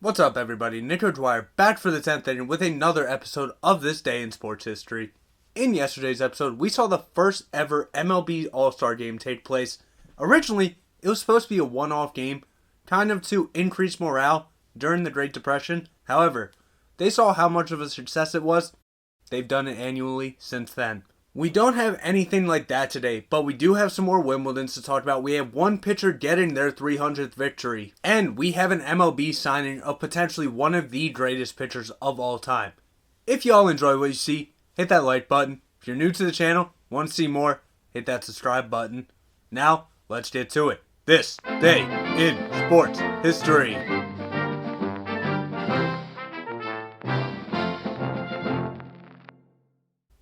What's up, everybody? Nico Dwyer back for the 10th inning with another episode of This Day in Sports History. In yesterday's episode, we saw the first ever MLB All-Star Game take place. Originally, it was supposed to be a one-off game, kind of to increase morale during the Great Depression. However, they saw how much of a success it was. They've done it annually since then. We don't have anything like that today, but we do have some more Wimbledons to talk about. We have one pitcher getting their 300th victory, and we have an MLB signing of potentially one of the greatest pitchers of all time. If y'all enjoy what you see, hit that like button. If you're new to the channel, want to see more, hit that subscribe button. Now, let's get to it. This Day in Sports History.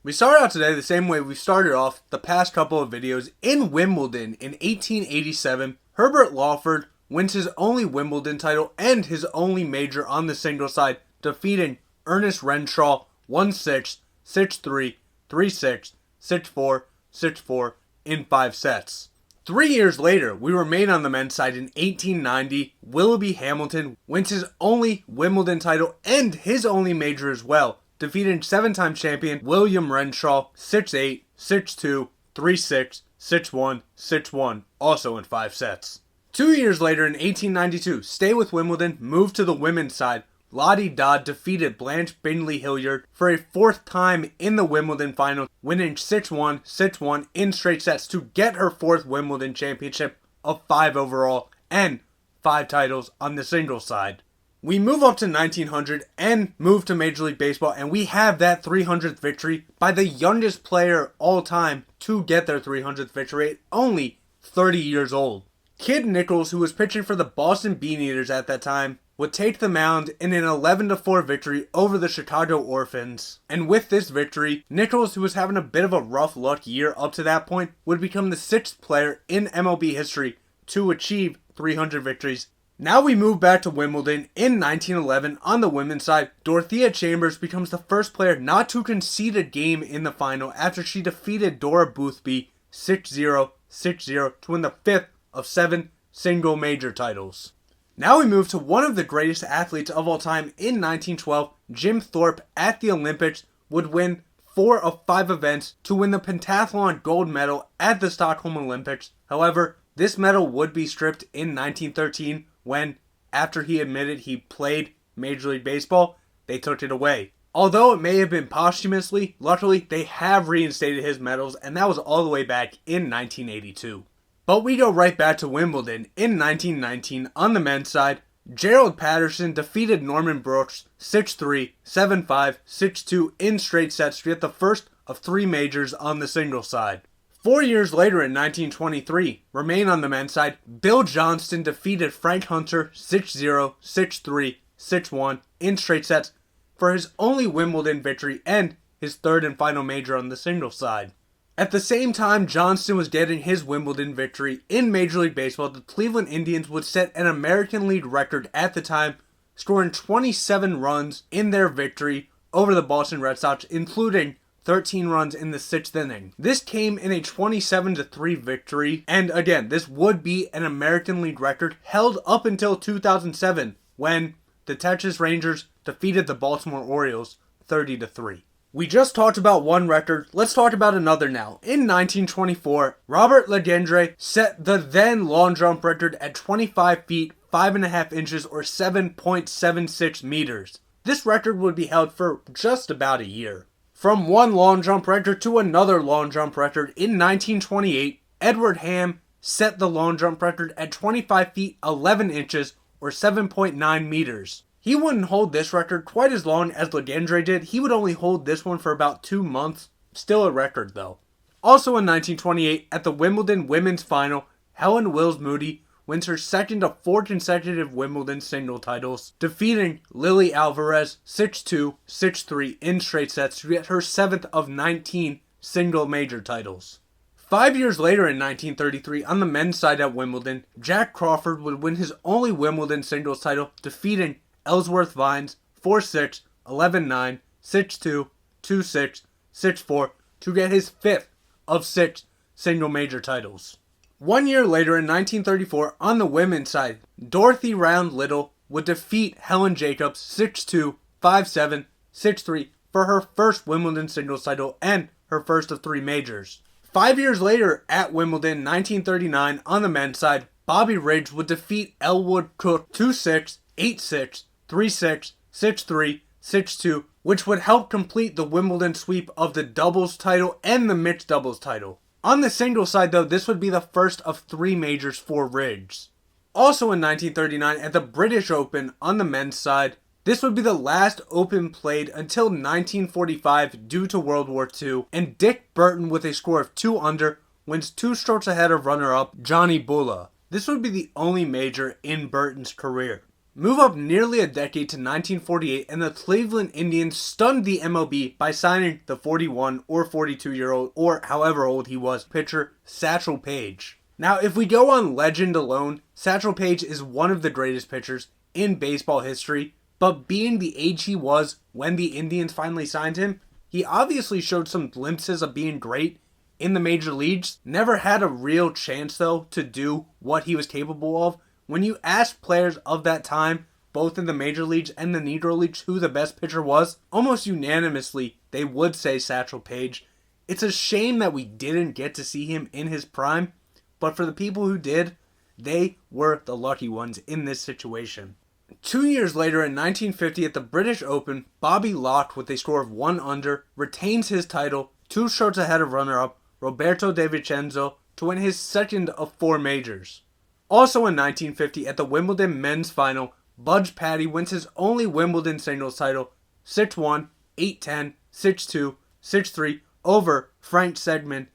We start out today the same way we started off the past couple of videos. In Wimbledon in 1887, Herbert Lawford wins his only Wimbledon title and his only major on the singles side, defeating Ernest Renshaw 1-6, 6-3, 3-6, 6-4, 6-4 in 5 sets. 3 years later, we remain on the men's side in 1890. Willoughby Hamilton wins his only Wimbledon title and his only major as well, defeating 7-time champion William Renshaw 6-8, 6-2, 3-6, 6-1, 6-1, also in 5 sets. 2 years later in 1892, stay with Wimbledon, moved to the women's side. Lottie Dod defeated Blanche Bingley Hilliard for a 4th time in the Wimbledon final, winning 6-1, 6-1 in straight sets to get her 4th Wimbledon championship of 5 overall and 5 titles on the singles side. We move up to 1900 and move to Major League Baseball, and we have that 300th victory by the youngest player all time to get their 300th victory at only 30 years old. Kid Nichols, who was pitching for the Boston Beaneaters at that time, would take the mound in an 11-4 victory over the Chicago Orphans. And with this victory, Nichols, who was having a bit of a rough luck year up to that point, would become the 6th player in MLB history to achieve 300 victories. Now we move back to Wimbledon in 1911 on the women's side. Dorothea Chambers becomes the first player not to concede a game in the final after she defeated Dora Boothby 6-0, 6-0 to win the 5th of 7 single major titles. Now we move to one of the greatest athletes of all time in 1912. Jim Thorpe at the Olympics would win 4 of 5 events to win the pentathlon gold medal at the Stockholm Olympics. However, this medal would be stripped in 1913 when, after he admitted he played Major League Baseball, they took it away. Although it may have been posthumously, luckily they have reinstated his medals, and that was all the way back in 1982. But we go right back to Wimbledon in 1919 on the men's side. Gerald Patterson defeated Norman Brooks 6-3, 7-5, 6-2 in straight sets to get the first of 3 majors on the singles side. 4 years later in 1923, remain on the men's side, Bill Johnston defeated Frank Hunter 6-0, 6-3, 6-1 in straight sets for his only Wimbledon victory and his 3rd and final major on the singles side. At the same time Johnston was getting his Wimbledon victory in Major League Baseball, the Cleveland Indians would set an American League record at the time, scoring 27 runs in their victory over the Boston Red Sox, including 13 runs in the 6th inning. This came in a 27-3 victory, and again, this would be an American League record held up until 2007 when the Texas Rangers defeated the Baltimore Orioles 30-3. We just talked about one record, let's talk about another now. In 1924, Robert Legendre set the then long jump record at 25 feet, 5.5 inches, or 7.76 meters. This record would be held for just about a year. From one long jump record to another long jump record, in 1928, Edward Ham set the long jump record at 25 feet 11 inches or 7.9 meters. He wouldn't hold this record quite as long as Legendre did. He would only hold this one for about 2 months. Still a record though. Also in 1928, at the Wimbledon women's final, Helen Wills Moody wins her 2nd of 4 consecutive Wimbledon single titles, defeating Lily Alvarez 6-2, 6-3 in straight sets to get her 7th of 19 single major titles. 5 years later in 1933, on the men's side at Wimbledon, Jack Crawford would win his only Wimbledon singles title, defeating Ellsworth Vines 4-6, 11-9, 6-2, 2-6, 6-4 to get his 5th of 6 single major titles. 1 year later in 1934, on the women's side, Dorothy Round Little would defeat Helen Jacobs 6-2, 5-7, 6-3 for her first Wimbledon singles title and her first of 3 majors. 5 years later at Wimbledon 1939 on the men's side, Bobby Riggs would defeat Elwood Cook 2-6, 8-6, 3-6, 6-3, 6-2, which would help complete the Wimbledon sweep of the doubles title and the mixed doubles title. On the singles side though, this would be the first of 3 majors for Riggs. Also in 1939 at the British Open on the men's side, this would be the last Open played until 1945 due to World War II, and Dick Burton with a score of 2 under wins 2 strokes ahead of runner-up Johnny Bulla. This would be the only major in Burton's career. Move up nearly a decade to 1948 and the Cleveland Indians stunned the MLB by signing the 41 or 42-year-old, or however old he was, pitcher Satchel Paige. Now if we go on legend alone, Satchel Paige is one of the greatest pitchers in baseball history. But being the age he was when the Indians finally signed him, he obviously showed some glimpses of being great in the major leagues. Never had a real chance though to do what he was capable of. When you ask players of that time, both in the major leagues and the Negro Leagues, who the best pitcher was, almost unanimously they would say Satchel Paige. It's a shame that we didn't get to see him in his prime, but for the people who did, they were the lucky ones in this situation. 2 years later in 1950 at the British Open, Bobby Locke with a score of 1 under retains his title 2 strokes ahead of runner-up Roberto De Vicenzo to win his second of 4 majors. Also in 1950 at the Wimbledon men's final, Budge Patty wins his only Wimbledon singles title 6-1, 8-10, 6-2, 6-3 over Frank Sedman,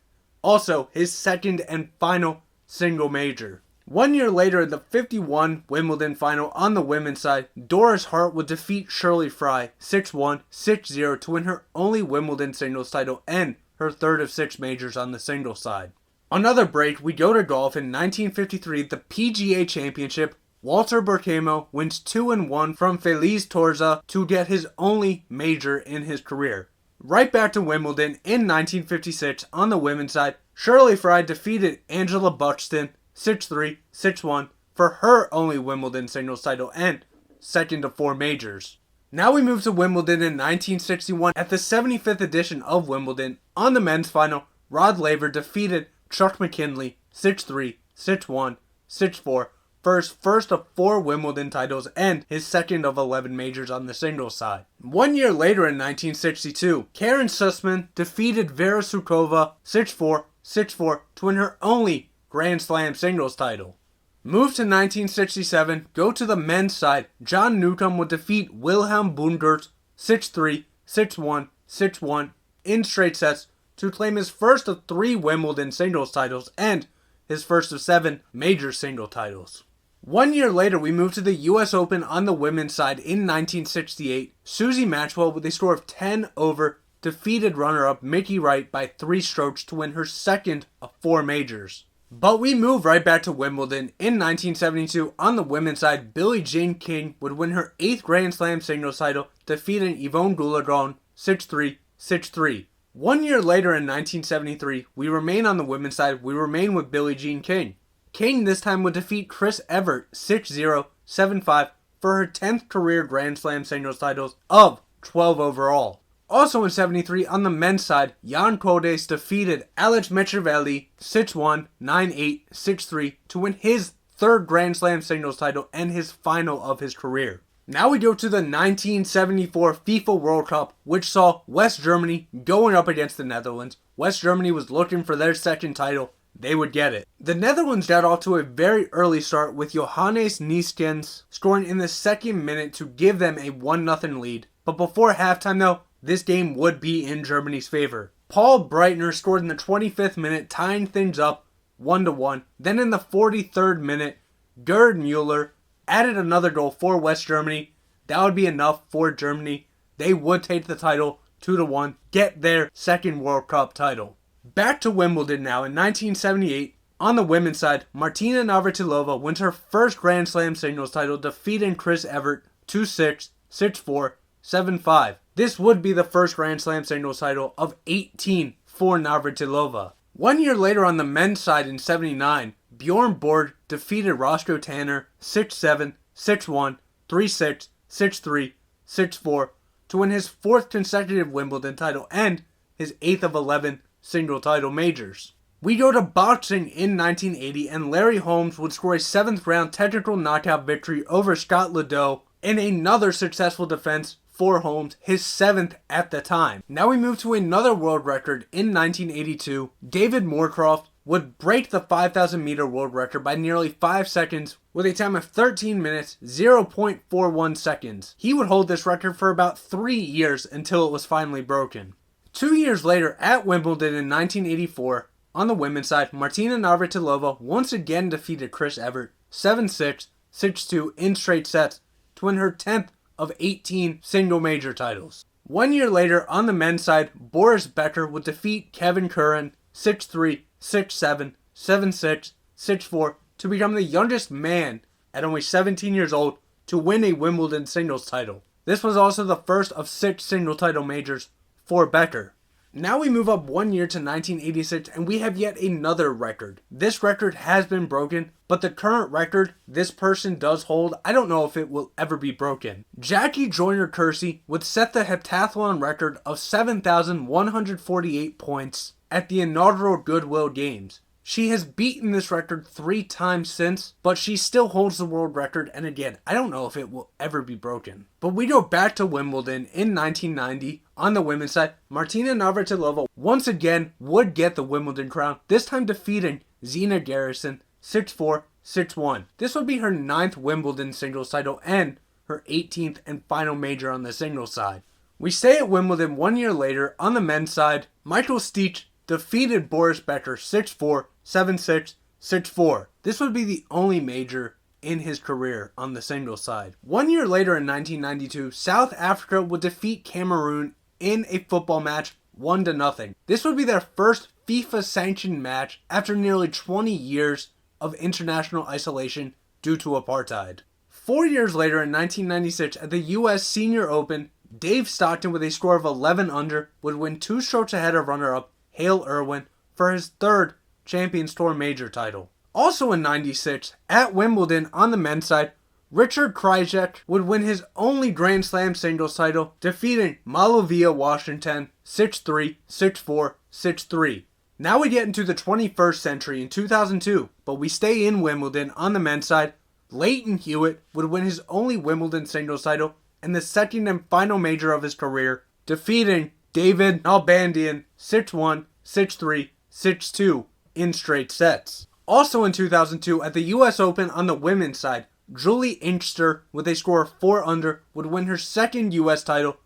also his second and final single major. 1 year later in the 51 Wimbledon final on the women's side, Doris Hart would defeat Shirley Fry 6-1, 6-0 to win her only Wimbledon singles title and her third of 6 majors on the singles side. Another break, we go to golf in 1953, the PGA Championship. Walter Berkemo wins 2-1 from Feliz Torza to get his only major in his career. Right back to Wimbledon in 1956 on the women's side, Shirley Fry defeated Angela Buxton 6-3, 6-1 for her only Wimbledon singles title and second of 4 majors. Now we move to Wimbledon in 1961 at the 75th edition of Wimbledon. On the men's final, Rod Laver defeated Chuck McKinley 6-3, 6-1, 6-4 for his first of 4 Wimbledon titles and his second of 11 majors on the singles side. 1 year later in 1962, Karen Sussman defeated Vera Sukova 6-4, 6-4 to win her only Grand Slam singles title. Move to 1967, go to the men's side. John Newcombe would defeat Wilhelm Bundert 6-3, 6-1, 6-1 in straight sets to claim his first of 3 Wimbledon singles titles and his first of 7 major single titles. 1 year later, we move to the US Open on the women's side in 1968. Susie Maxwell with a score of 10 over defeated runner-up Mickey Wright by 3 strokes to win her second of 4 majors. But we move right back to Wimbledon. In 1972, on the women's side, Billie Jean King would win her 8th Grand Slam singles title, defeating Yvonne Goolagong 6-3, 6-3. 1 year later in 1973, we remain on the women's side. We remain with Billie Jean King. King this time would defeat Chris Evert 6-0, 7-5 for her 10th career Grand Slam singles titles of 12 overall. Also in 73, on the men's side, Jan Kodes defeated Alex Mechervelli 6-1, 9-8, 6-3 to win his 3rd Grand Slam singles title and his final of his career. Now we go to the 1974 FIFA World Cup, which saw West Germany going up against the Netherlands. West Germany was looking for their second title. They would get it. The Netherlands got off to a very early start with Johannes Neeskens scoring in the 2nd minute to give them a 1-0 lead. But before halftime though, this game would be in Germany's favor. Paul Breitner scored in the 25th minute, tying things up 1-1. Then in the 43rd minute, Gerd Mueller added another goal for West Germany. That would be enough for Germany. They would take the title 2-1, get their 2nd World Cup title. Back to Wimbledon now in 1978. On the women's side, Martina Navratilova wins her 1st Grand Slam singles title, defeating Chris Evert 2-6, 6-4, 7-5. This would be the 1st Grand Slam singles title of 18 for Navratilova. 1 year later on the men's side in 79, Bjorn Borg defeated Roscoe Tanner 6-7, 6-1 3-6, 6-3, 6-4 to win his 4th consecutive Wimbledon title and his 8th of 11 single title majors. We go to boxing in 1980, and Larry Holmes would score a 7th round technical knockout victory over Scott Liddell in another successful defense for Holmes, his 7th at the time. Now we move to another world record in 1982. David Moorcroft would break the 5,000 meter world record by nearly 5 seconds with a time of 13 minutes, 0.41 seconds. He would hold this record for about 3 years until it was finally broken. 2 years later at Wimbledon in 1984, on the women's side, Martina Navratilova once again defeated Chris Evert 7-6, 6-2 in straight sets to win her 10th of 18 single major titles. 1 year later on the men's side, Boris Becker would defeat Kevin Curran 6-3, 6-7, 7-6, 6-4 to become the youngest man at only 17 years old to win a Wimbledon singles title. This was also the first of 6 single title majors for Becker. Now we move up 1 year to 1986 and we have yet another record. This record has been broken, but the current record this person does hold, I don't know if it will ever be broken. Jackie Joyner-Kersee would set the heptathlon record of 7,148 points at the inaugural Goodwill Games. She has beaten this record 3 times since, but she still holds the world record, and again, I don't know if it will ever be broken. But we go back to Wimbledon in 1990. On the women's side, Martina Navratilova once again would get the Wimbledon crown, this time defeating Zina Garrison 6-4, 6-1. This would be her 9th Wimbledon singles title and her 18th and final major on the singles side. We stay at Wimbledon 1 year later. On the men's side, Michael Stich defeated Boris Becker 6-4, 7-6, 6-4. This would be the only major in his career on the singles side. 1 year later in 1992, South Africa would defeat Cameroon in a football match 1-0. This would be their first FIFA sanctioned match after nearly 20 years of international isolation due to apartheid. 4 years later in 1996 at the US Senior Open, Dave Stockton with a score of 11 under would win 2 strokes ahead of runner-up Hale Irwin for his 3rd Champions Tour major title. Also in 96, at Wimbledon on the men's side, Richard Krajicek would win his only Grand Slam singles title, defeating Malovia Washington 6-3, 6-4, 6-3. Now we get into the 21st century in 2002, but we stay in Wimbledon on the men's side. Leighton Hewitt would win his only Wimbledon singles title and the 2nd and final major of his career, defeating David Nalbandian 6-1, 6-3, 6-2 in straight sets. Also in 2002 at the US Open on the women's side, Julie Inkster with a score of 4 under would win her 2nd US title,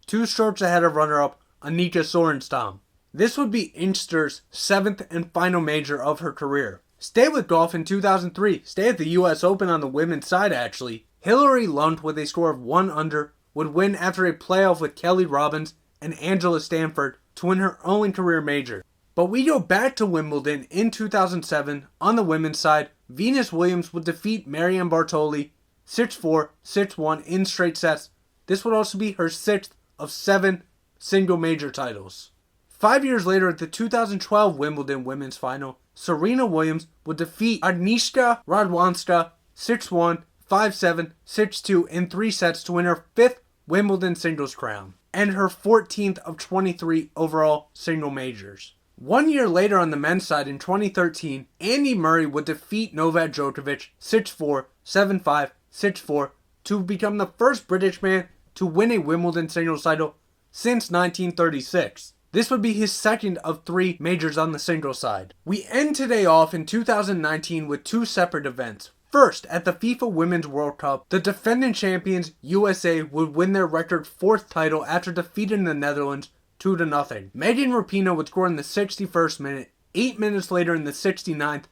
2 strokes ahead of runner-up Annika Sorenstam. This would be Inkster's 7th and final major of her career. Stay with golf in 2003. Stay at the US Open on the women's side actually. Hillary Lunt with a score of 1 under would win after a playoff with Kelly Robbins and Angela Stanford to win her only career major. But we go back to Wimbledon in 2007. On the women's side, Venus Williams would defeat Marianne Bartoli 6-4, 6-1 in straight sets. This would also be her 6th of 7 single major titles. 5 years later at the 2012 Wimbledon women's final, Serena Williams would defeat Agnieszka Radwanska 6-1, 5-7, 6-2 in 3 sets to win her 5th Wimbledon singles crown and her 14th of 23 overall single majors. 1 year later on the men's side in 2013, Andy Murray would defeat Novak Djokovic 6-4, 7-5, 6-4 to become the first British man to win a Wimbledon singles title since 1936. This would be his 2nd of 3 majors on the singles side. We end today off in 2019 with 2 separate events. First, at the FIFA Women's World Cup, the defending champions USA would win their record 4th title after defeating the Netherlands 2-0. Megan Rapinoe would score in the 61st minute. 8 minutes later in the 69th,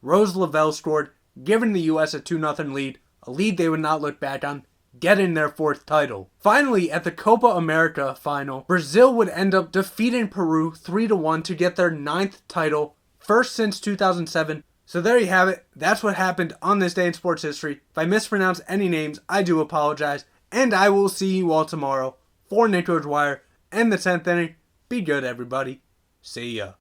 Rose Lavelle scored, giving the US a 2-0 lead, a lead they would not look back on, getting their 4th title. Finally, at the Copa America final, Brazil would end up defeating Peru 3-1 to get their 9th title, first since 2007. So there you have it. That's what happened on this day in sports history. If I mispronounce any names, I do apologize. And I will see you all tomorrow for Nico Dwyer and the 10th inning. Be good, everybody. See ya.